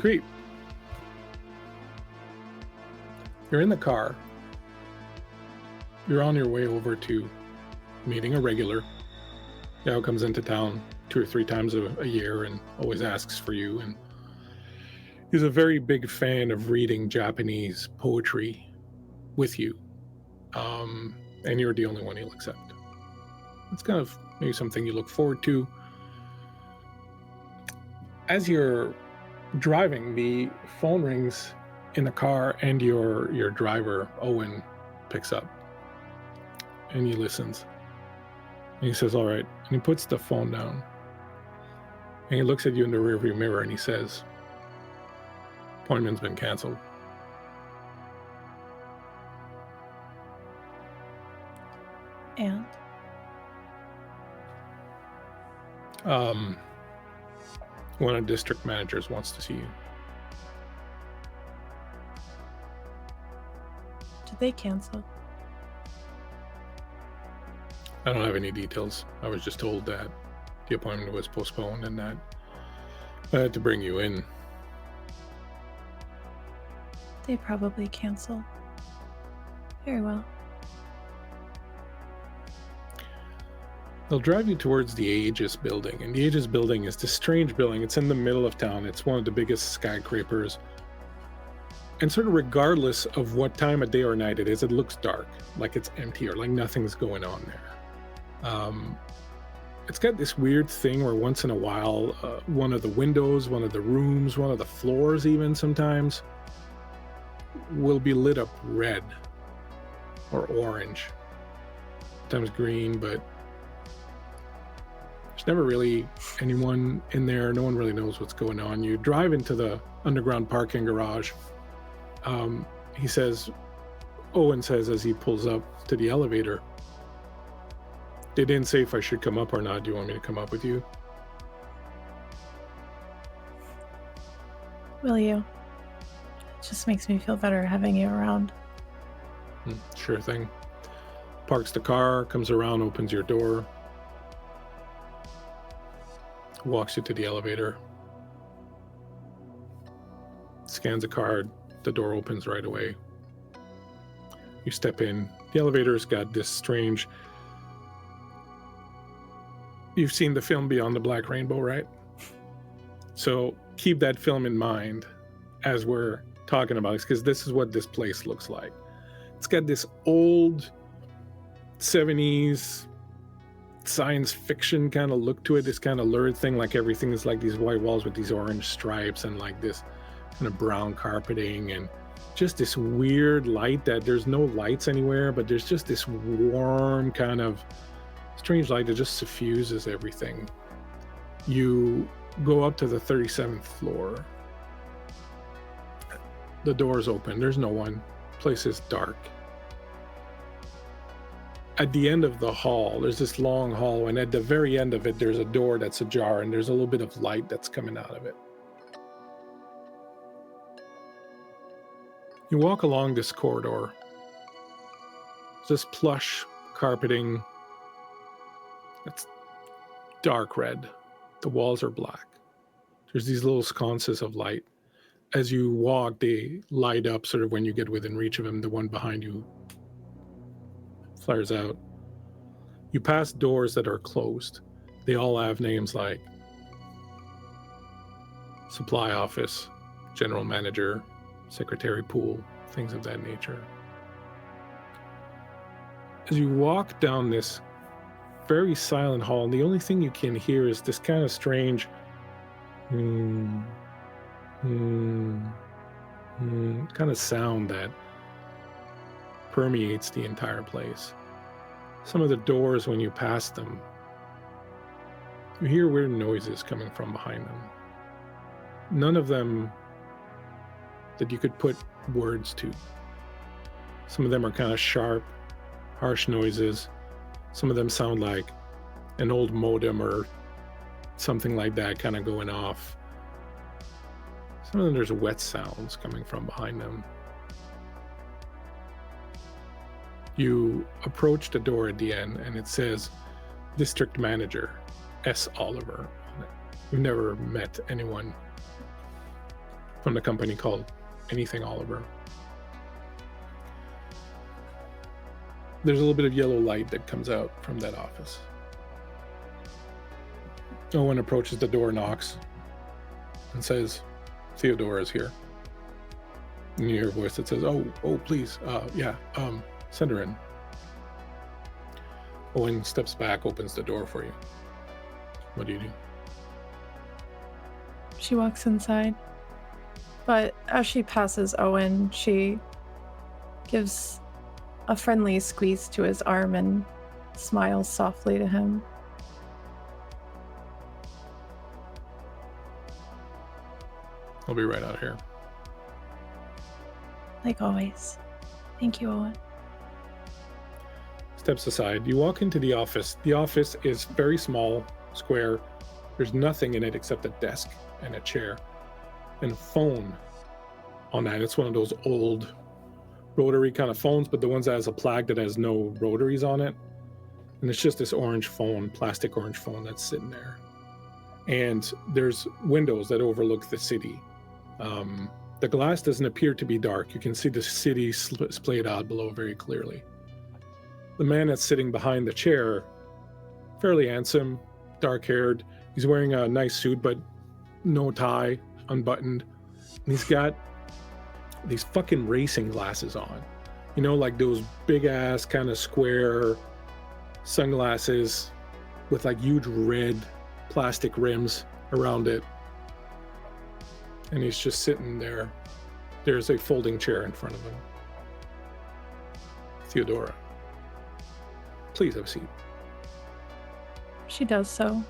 discreet. You're in the car. You're on your way over to meeting a regular. Guy who comes into town 2 or 3 times a year and always asks for you. And he's a very big fan of reading Japanese poetry with you. And you're the only one he'll accept. It's kind of maybe something you look forward to. As you're driving, the phone rings in the car, and your driver, Owen, picks up. And he listens. And he says, all right. And he puts the phone down. And he looks at you in the rearview mirror and he says, appointment's been canceled. And? One of the district managers wants to see you. Did they cancel? I don't have any details. I was just told that the appointment was postponed and that I had to bring you in. They probably canceled. Very well. They'll drive you towards the Aegis building. And the Aegis building is this strange building. It's in the middle of town. It's one of the biggest skyscrapers. And sort of regardless of what time of day or night it is, it looks dark, like it's empty or like nothing's going on there. It's got this weird thing where once in a while, one of the windows, one of the rooms, one of the floors even sometimes will be lit up red or orange, sometimes green, but there's never really anyone in there. No one really knows what's going on. You drive into the underground parking garage. Owen says as he pulls up to the elevator, they didn't say if I should come up or not. Do you want me to come up with you? Will you? It just makes me feel better having you around. Sure thing. Parks the car, comes around, opens your door, walks you to the elevator, scans a card, the door opens right away. You step in. The elevator's got this strange... You've seen the film Beyond the Black Rainbow, right? So keep that film in mind as we're talking about it, because this is what this place looks like. It's got this old 70s science fiction kind of look to it, this kind of lurid thing, like everything is like these white walls with these orange stripes and like this kind of brown carpeting and just this weird light that there's no lights anywhere, but there's just this warm kind of strange light that just suffuses everything. You go up to the 37th floor. The door's open. There's no one. The place is dark. At the end of the hall, there's this long hall, and at the very end of it, there's a door that's ajar, and there's a little bit of light that's coming out of it. You walk along this corridor. There's this plush carpeting. It's dark red. The walls are black. There's these little sconces of light. As you walk, they light up sort of when you get within reach of them. The one behind you flares out. You pass doors that are closed. They all have names like supply office, general manager, secretary pool, things of that nature. As you walk down this very silent hall, and the only thing you can hear is this kind of strange kind of sound that permeates the entire place. Some of the doors, when you pass them, you hear weird noises coming from behind them. None of them that you could put words to. Some of them are kind of sharp, harsh noises. Some of them sound like an old modem or something like that kind of going off. Some of them there's wet sounds coming from behind them. You approach the door at the end and it says District Manager S. Oliver on it. You've never met anyone from the company called Anything Oliver. There's a little bit of yellow light that comes out from that office. Owen approaches the door, knocks, and says, Theodora is here. And you hear a voice that says, oh, please, send her in. Owen steps back, opens the door for you. What do you do? She walks inside, but as she passes Owen, she gives a friendly squeeze to his arm and smiles softly to him. I'll be right out here. Like always. Thank you, Owen. Steps aside. You walk into the office. The office is very small, square. There's nothing in it except a desk and a chair and a phone on that. It's one of those old rotary kind of phones, but the ones that has a plaque that has no rotaries on it. And it's just this orange phone, plastic orange phone that's sitting there. And there's windows that overlook the city. The glass doesn't appear to be dark. You can see the city splayed out below very clearly. The man that's sitting behind the chair, fairly handsome, dark-haired. He's wearing a nice suit, but no tie, unbuttoned. And he's got these fucking racing glasses on. You know, like those big-ass kind of square sunglasses with like huge red plastic rims around it. And he's just sitting there. There's a folding chair in front of him. Theodora, please have a seat. She does so.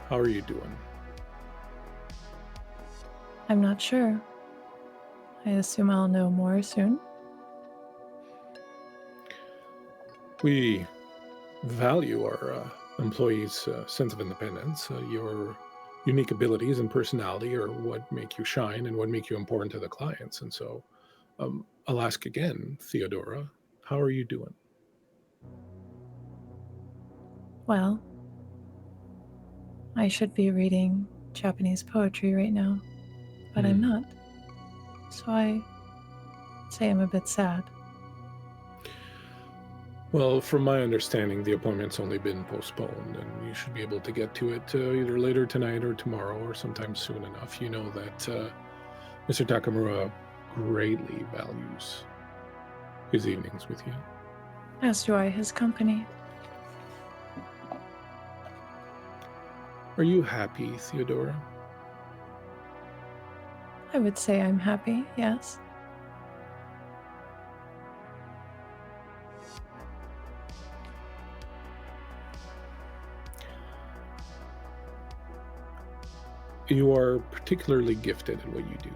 How are you doing? I'm not sure. I assume I'll know more soon. We value our employees' sense of independence. Your unique abilities and personality are what make you shine and what make you important to the clients. And so I'll ask again, Theodora, how are you doing? Well, I should be reading Japanese poetry right now, but I'm not. So I say I'm a bit sad. Well, from my understanding, the appointment's only been postponed, and you should be able to get to it either later tonight or tomorrow or sometime soon enough. You know that Mr. Takamura greatly values his evenings with you. As do I his company. Are you happy, Theodora? I would say I'm happy, yes. You are particularly gifted at what you do,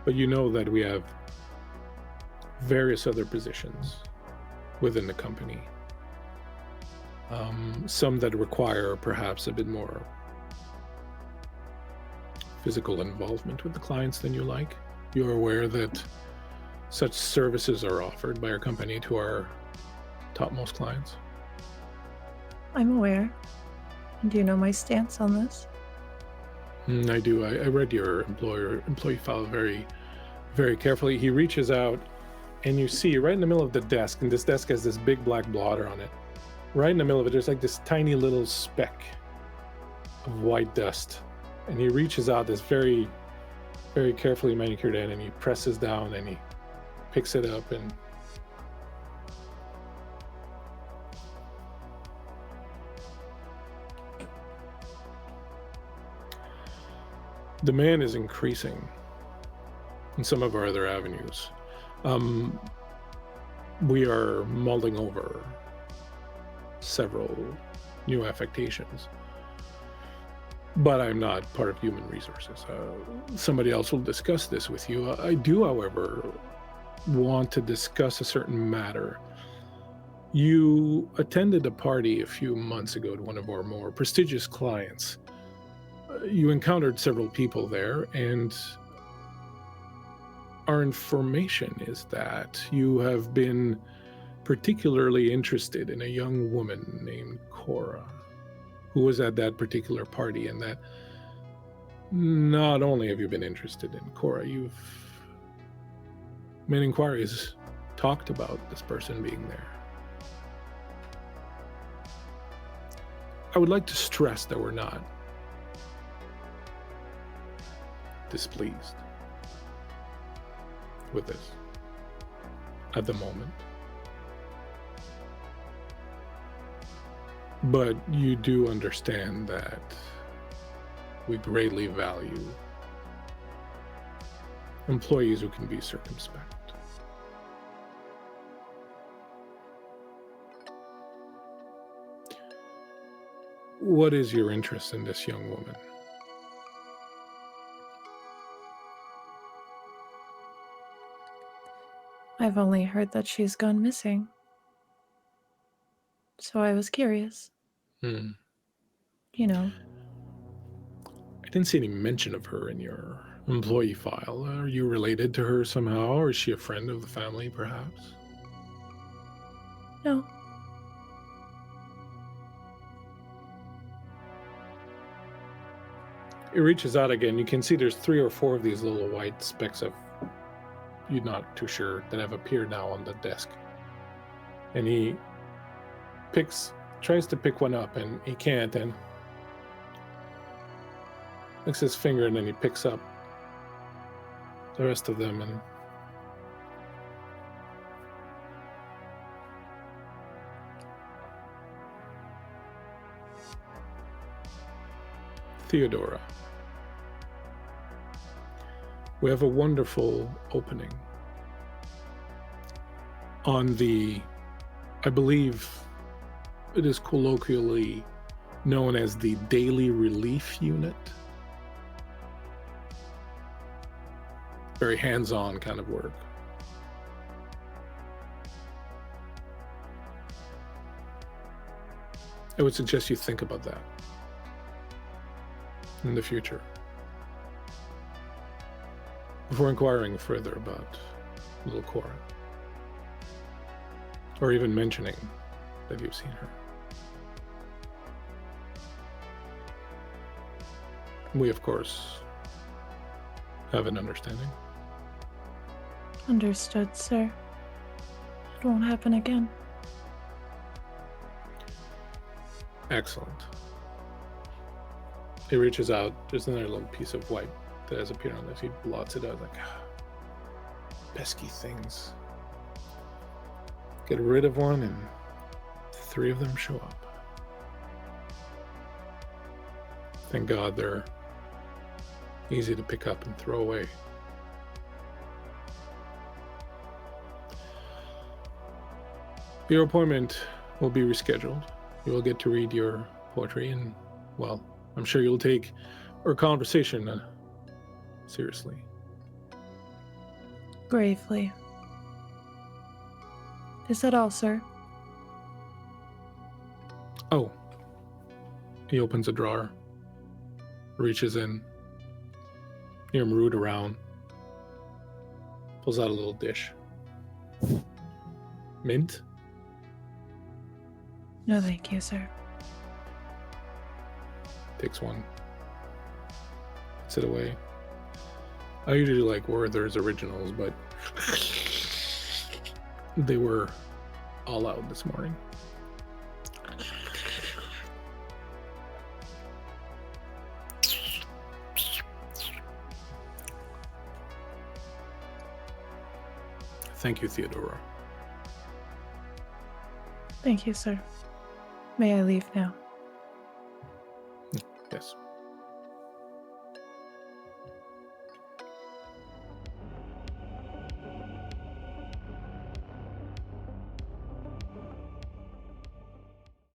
but you know that we have various other positions within the company. Some that require perhaps a bit more physical involvement with the clients than you like. You're aware that such services are offered by our company to our topmost clients. I'm aware. And do you know my stance on this? I do. I read your employee file very, very carefully. He reaches out, and you see right in the middle of the desk, and this desk has this big black blotter on it. Right in the middle of it, there's like this tiny little speck of white dust. And he reaches out this very, very carefully manicured end, and he presses down, and he picks it up, and demand is increasing in some of our other avenues. We are mulling over several new affectations, but I'm not part of human resources. Somebody else will discuss this with you. I do, however, want to discuss a certain matter. You attended a party a few months ago to one of our more prestigious clients. You encountered several people there, and our information is that you have been particularly interested in a young woman named Cora, who was at that particular party, and that Not only have you been interested in Cora, you've made inquiries, talked about this person being there. I would like to stress that we're not displeased with this at the moment. But you do understand that we greatly value employees who can be circumspect. What is your interest in this young woman? I've only heard that she's gone missing. So I was curious. Hmm. You know. I didn't see any mention of her in your employee file. Are you related to her somehow, or is she a friend of the family, perhaps? No. It reaches out again. You can see there's 3 or 4 of these little white specks of, you're not too sure, that have appeared now on the desk. And he tries to pick one up, and he can't, and licks his finger, and then he picks up the rest of them, and Theodora, we have a wonderful opening on the, I believe it is colloquially known as the Daily Relief Unit. Very hands-on kind of work. I would suggest you think about that in the future before inquiring further about little Cora, or even mentioning that you've seen her. We, of course, have an understanding. Understood, sir. It won't happen again. Excellent. He reaches out. There's another little piece of white that has appeared on this. He blots it out like, pesky things. Get rid of one, and 3 of them show up. Thank God they're easy to pick up and throw away. Your appointment will be rescheduled. You will get to read your poetry, and, well, I'm sure you'll take our conversation seriously. Gravely. Is that all, sir? Oh. He opens a drawer, reaches in, hear him root around, pulls out a little dish. Mint? No, thank you, sir. Takes one. Puts it away. I usually like Werther's originals, but they were all out this morning. Thank you, Theodora. Thank you, sir. May I leave now? Yes.